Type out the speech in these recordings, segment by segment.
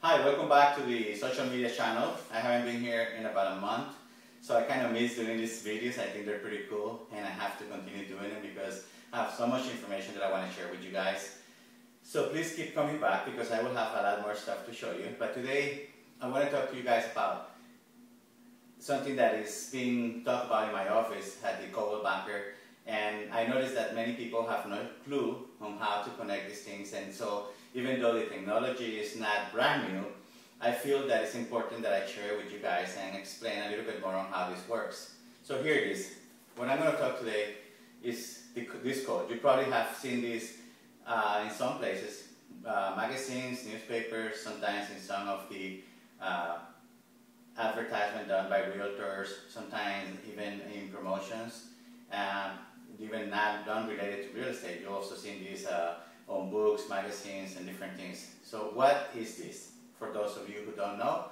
Hi, welcome back to the social media channel. I haven't been here in about a month, so I kind of miss doing these videos. I think they're pretty cool, and I have to continue doing them because I have so much information that I want to share with you guys. So please keep coming back because I will have a lot more stuff to show you. But today, I want to talk to you guys about something that is being talked about in my office at the Coldwell Banker. And I noticed that many people have no clue on how to connect these things, and so even though the technology is not brand new, I feel that it's important that I share it with you guys and explain a little bit more on how this works. So here it is. What I'm going to talk today is this code. You probably have seen this in some places, magazines, newspapers, sometimes in some of the advertisement done by realtors, sometimes even in promotions. Even not done related to real estate. You also seen these on books, magazines, and different things. So what is this? For those of you who don't know,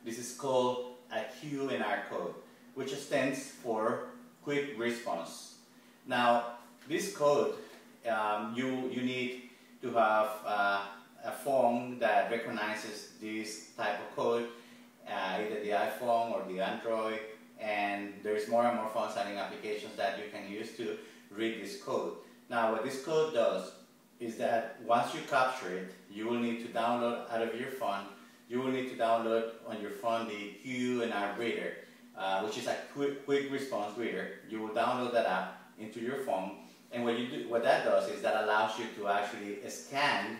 this is called a Q&R code, which stands for Quick Response. Now, this code, you need to have a phone that recognizes this type of code, either the iPhone or the Android, and there's more and more phones and applications that you can use to read this code. Now what this code does is that once you capture it, you will need to download out of your phone, you will need to download on your phone the Q&R reader, which is a quick response reader. You will download that app into your phone, and what that does is that allows you to actually scan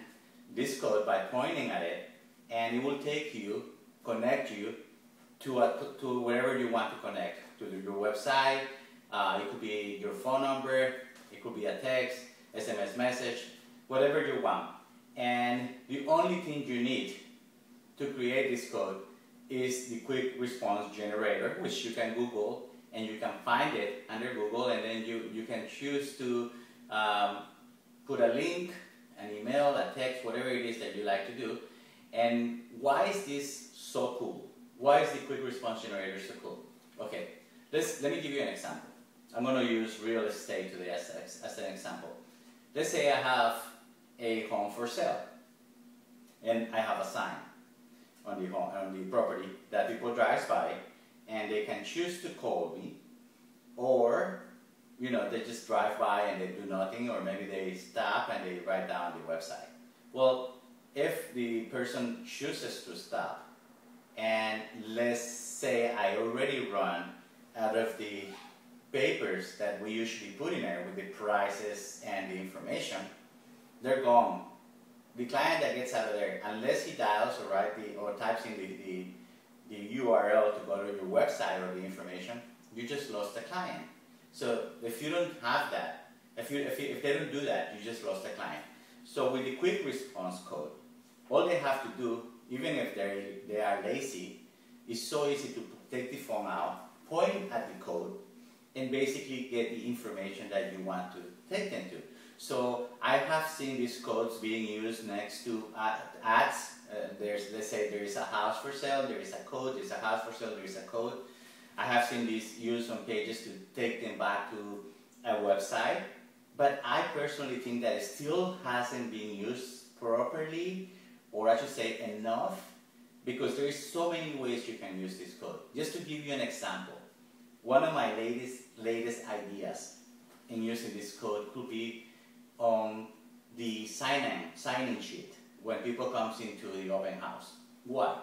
this code by pointing at it, and it will take you, connect you to wherever you want to connect, to your website. It could be your phone number, it could be a text, SMS message, whatever you want. And the only thing you need to create this code is the quick response generator, which you can Google, and you can find it under Google, and then you can choose to put a link, an email, a text, whatever it is that you like to do. And why is this so cool? Why is the quick response generator so cool? Okay, let me give you an example. I'm going to use real estate today as an example. Let's say I have a home for sale, and I have a sign on the property that people drive by, and they can choose to call me, or they just drive by and they do nothing, or maybe they stop and they write down the website. Well, if the person chooses to stop, and let's say I already run out of the papers that we usually put in there with the prices and the information, they're gone. The client that gets out of there, unless he dials or types in the URL to go to your website or the information, you just lost the client. So if you don't have that, if they don't do that, you just lost the client. So with the quick response code, all they have to do, even if they are lazy, it's so easy to take the phone out, point at the code, and basically get the information that you want to take them to. So I have seen these codes being used next to ads. Let's say there is a house for sale, there is a code, there's a house for sale, there is a code. I have seen these used on pages to take them back to a website, but I personally think that it still hasn't been used properly, or I should say enough, because there is so many ways you can use this code. Just to give you an example, one of my latest ideas in using this code could be on the sign-in sheet when people come into the open house. Why?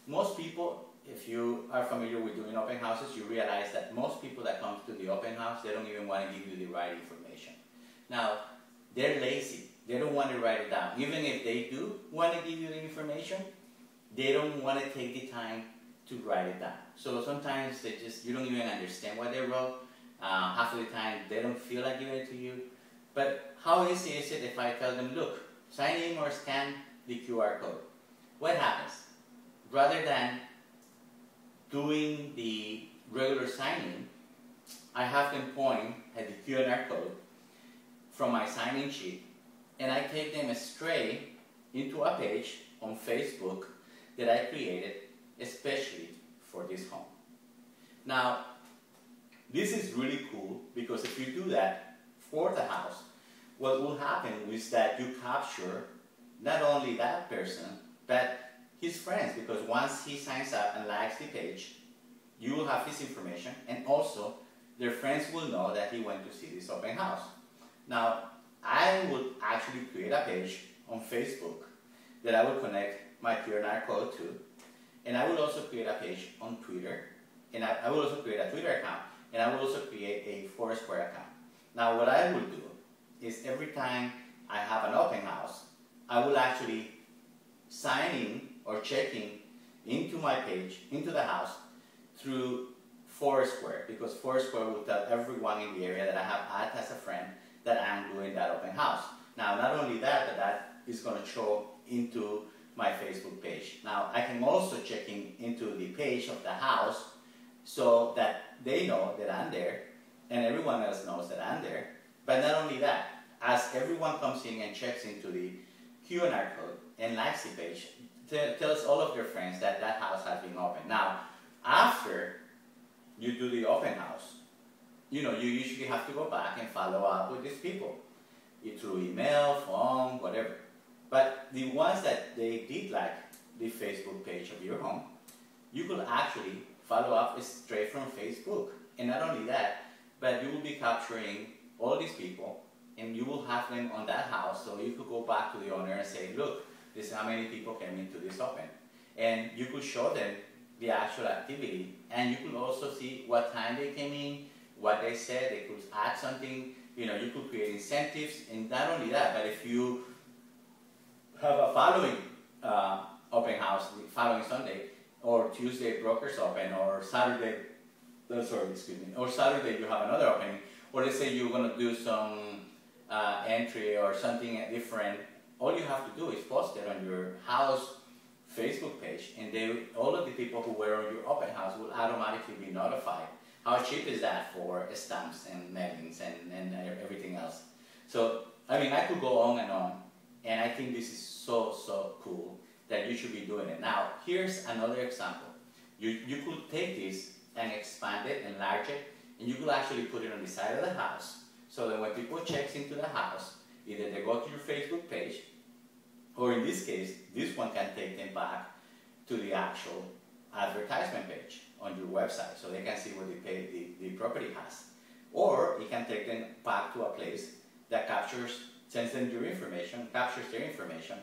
Most people, if you are familiar with doing open houses, you realize that most people that come to the open house, they don't even want to give you the right information. Now, they're lazy. They don't want to write it down. Even if they do want to give you the information, they don't want to take the time to write it down. So sometimes you don't even understand what they wrote. Half of the time they don't feel like giving it to you. But how easy is it if I tell them, look, sign in or scan the QR code? What happens? Rather than doing the regular sign-in, I have them point at the Q&R code from my sign-in sheet, and I take them straight into a page on Facebook that I created especially for this home. Now, this is really cool because if you do that for the house, what will happen is that you capture not only that person, but his his friends, because once he signs up and likes the page, you will have his information, and also their friends will know that he went to see this open house. Now, I would actually create a page on Facebook that I would connect my QR code to, and I will also create a page on Twitter, and I will also create a Twitter account, and I will also create a Foursquare account. Now, what I will do is every time I have an open house, I will actually sign in or check in into my page, into the house, through Foursquare, because Foursquare will tell everyone in the area that I have added as a friend that I'm doing that open house. Now, not only that, but that is going to show into my Facebook page. Now, I can also check in into the page of the house so that they know that I'm there and everyone else knows that I'm there. But not only that, as everyone comes in and checks into the QR code and likes the page, tells all of their friends that that house has been open. Now, after you do the open house, you usually have to go back and follow up with these people through email, phone, whatever. But the ones that they did like the Facebook page of your home, you could actually follow up straight from Facebook. And not only that, but you will be capturing all these people and you will have them on that house, so you could go back to the owner and say, look, this is how many people came into this open. And you could show them the actual activity, and you could also see what time they came in, what they said. They could add something, you could create incentives. And not only that, but if you have a following open house, the following Sunday, or Tuesday brokers open, or Saturday, or Saturday you have another opening, or let's say you're going to do some entry or something different, all you have to do is post it on your house Facebook page, and all of the people who were on your open house will automatically be notified. How cheap is that for stamps and mailings and everything else? So, I mean, I could go on, and I think this is so cool that you should be doing it. Now, here's another example. You could take this and expand it, enlarge it, and you could actually put it on the side of the house, so that when people check into the house, either they go to your Facebook page, or in this case, this one can take them back to the actual advertisement page on your website, so they can see what the property has. Or it can take them back to a place that sends them your information, captures their information,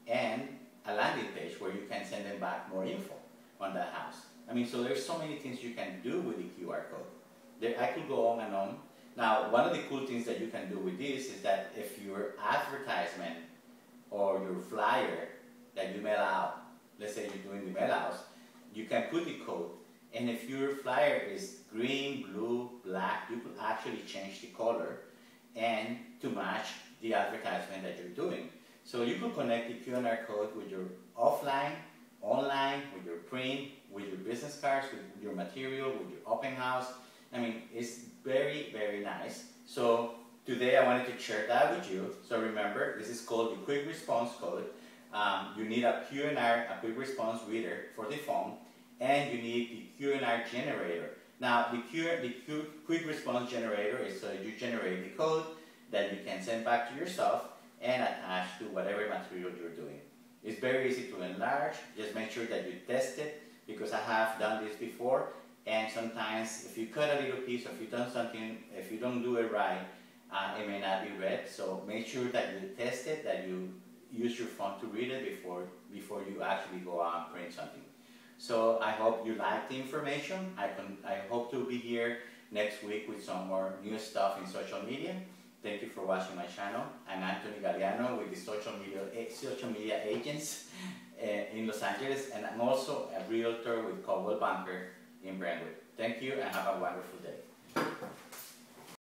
and a landing page where you can send them back more info on that house. I mean, so there's so many things you can do with the QR code. I could go on and on. Now, one of the cool things that you can do with this is that if your advertisement or your flyer that you mail out, let's say you're doing the mail outs, you can put the code, and if your flyer is green, blue, black, you could actually change the color and to match the advertisement that you're doing. So you could connect the QR code with your offline, online, with your print, with your business cards, with your material, with your open house. I mean, it's very, very nice. So today I wanted to share that with you. So remember, this is called the Quick Response Code. You need a QR, a Quick Response Reader for the phone, and you need the QR generator. Now, the Quick Response Generator is so you generate the code that you can send back to yourself and attach to whatever material you're doing. It's very easy to enlarge. Just make sure that you test it, because I have done this before, and sometimes if you cut a little piece, or if you've done something, if you don't do it right, it may not be read. So make sure that you test it, that you use your phone to read it before you actually go out and print something. So I hope you like the information. I hope to be here next week with some more new stuff in social media. Thank you for watching my channel. I'm Anthony Galliano with the social media agents in Los Angeles, and I'm also a realtor with Coldwell Banker in Brentwood. Thank you, and have a wonderful day.